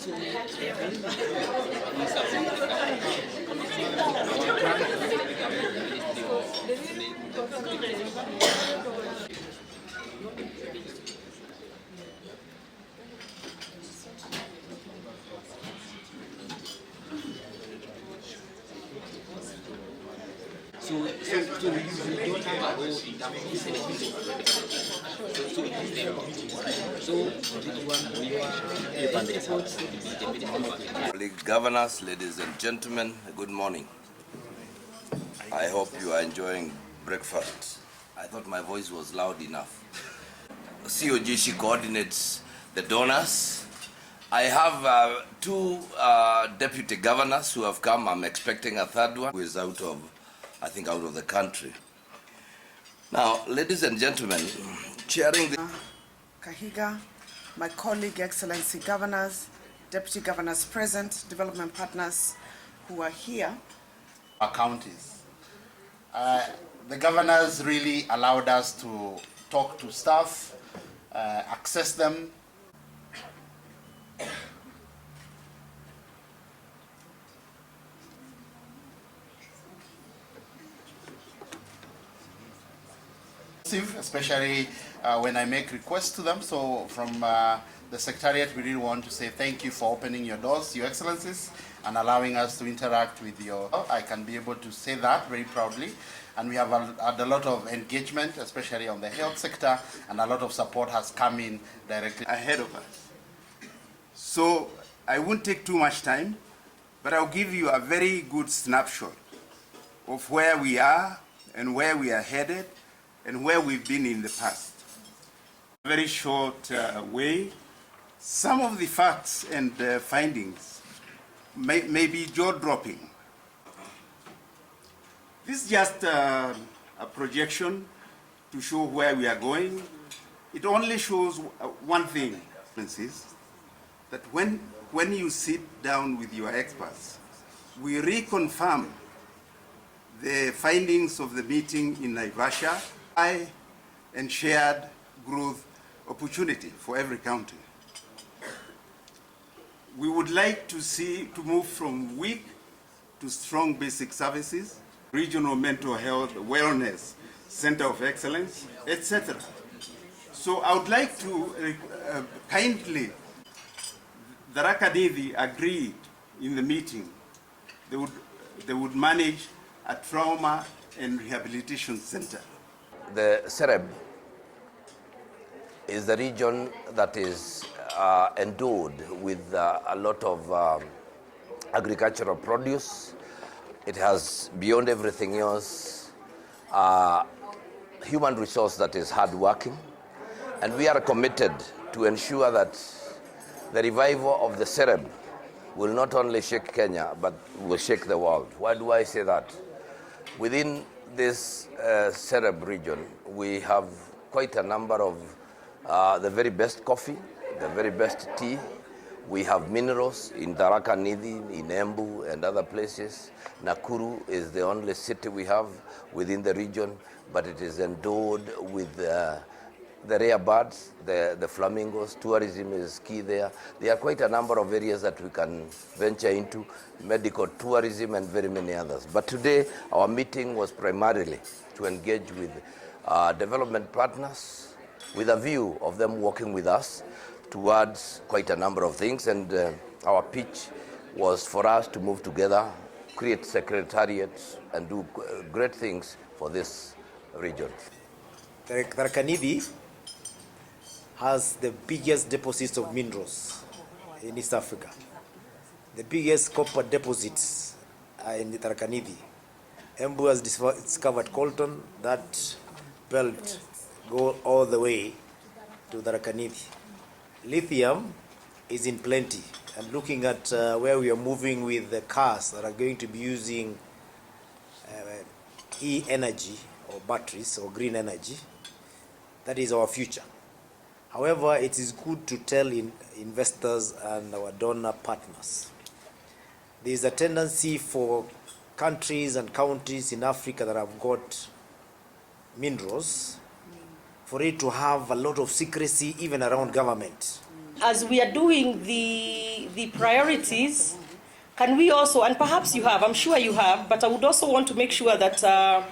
So we don't have a role in terms of celebrating. Governors, ladies and gentlemen, good morning. I hope you are enjoying breakfast. I thought my voice was loud enough. COGC coordinates the donors. I have two deputy governors who have come. I'm expecting a third one who is out of the country. Now, ladies and gentlemen, chairing the Kahiga, my colleague, Excellency Governors, Deputy Governors present, development partners who are here. Our counties. The governors really allowed us to talk to staff, access them. Especially when I make requests to them. So from the Secretariat, we really want to say thank you for opening your doors, Your Excellencies, and allowing us to interact with your. I can be able to say that very proudly. And we have had a lot of engagement, especially on the health sector, and a lot of support has come in directly ahead of us. So I won't take too much time, but I'll give you a very good snapshot of where we are and where we are headed and where we've been in the past. Very short way. Some of the facts and findings may be jaw-dropping. This is just a projection to show where we are going. It only shows one thing, that when you sit down with your experts, we reconfirm the findings of the meeting in Naivasha and shared growth opportunity for every county. We would like to move from weak to strong basic services, regional mental health, wellness, center of excellence, etc. So I would like to kindly, the Rakadidi agreed in the meeting, they would manage a trauma and rehabilitation center. The Sereb is the region that is endowed with a lot of agricultural produce. It has, beyond everything else, human resource that is hardworking. And we are committed to ensure that the revival of the Sereb will not only shake Kenya, but will shake the world. Why do I say that? Within this Sereb region, we have quite a number of the very best coffee, the very best tea. We have minerals in Tharaka Nithi, in Embu and other places. Nakuru is the only city we have within the region, but it is endowed with the rare birds, the flamingos. Tourism is key there. There are quite a number of areas that we can venture into, medical tourism and very many others. But today, our meeting was primarily to engage with development partners with a view of them working with us towards quite a number of things. And our pitch was for us to move together, create secretariats, and do great things for this region. Tharaka Nithi has the biggest deposits of minerals in East Africa. The biggest copper deposits are in the Tharaka Nithi. Embu has discovered Colton. That belt go all the way to Tharaka Nithi. Lithium is in plenty, and looking at where we are moving with the cars that are going to be using e-energy or batteries or green energy, that is our future. However, it is good to tell investors and our donor partners, there is a tendency for countries and counties in Africa that have got minerals for it to have a lot of secrecy even around government. As we are doing the the priorities, can we also, and perhaps you have, I'm sure you have, but I would also want to make sure that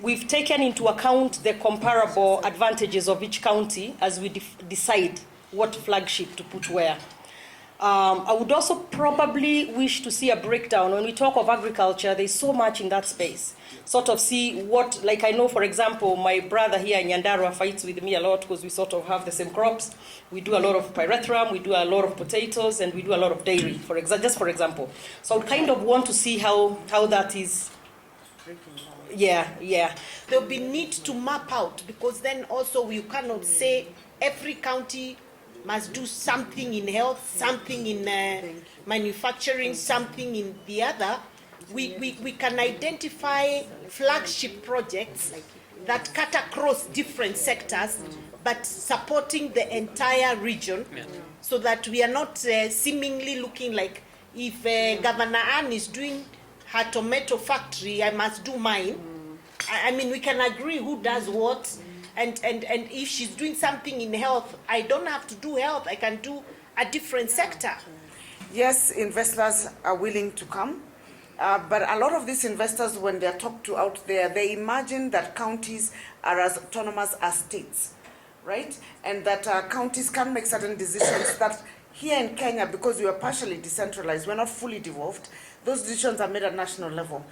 we've taken into account the comparable advantages of each county as we decide what flagship to put where. I would also probably wish to see a breakdown. When we talk of agriculture, there's so much in that space. Sort of see what, like I know, for example, my brother here in Nyandarua fights with me a lot because we sort of have the same crops. We do a lot of pyrethrum, we do a lot of potatoes, and we do a lot of dairy, just for example. So I kind of want to see how that is. Yeah. There'll be need to map out, because then also you cannot say every county must do something in health, something in manufacturing, something in the other. We can identify flagship projects that cut across different sectors, but supporting the entire region, so that we are not seemingly looking like, if Governor Anne is doing her tomato factory, I must do mine. I mean, we can agree who does what, and if she's doing something in health, I don't have to do health, I can do a different sector. Yes, investors are willing to come, but a lot of these investors, when they're talked to out there, they imagine that counties are as autonomous as states, right? And that counties can make certain decisions that here in Kenya, because we are partially decentralized, we're not fully devolved, those decisions are made at national level.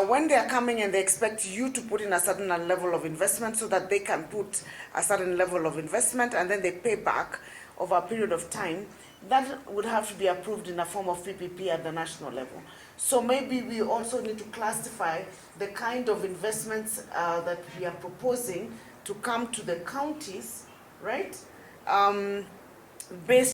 When they are coming and they expect you to put in a certain level of investment so that they can put a certain level of investment and then they pay back over a period of time, that would have to be approved in a form of PPP at the national level. So maybe we also need to classify the kind of investments that we are proposing to come to the counties, right? Based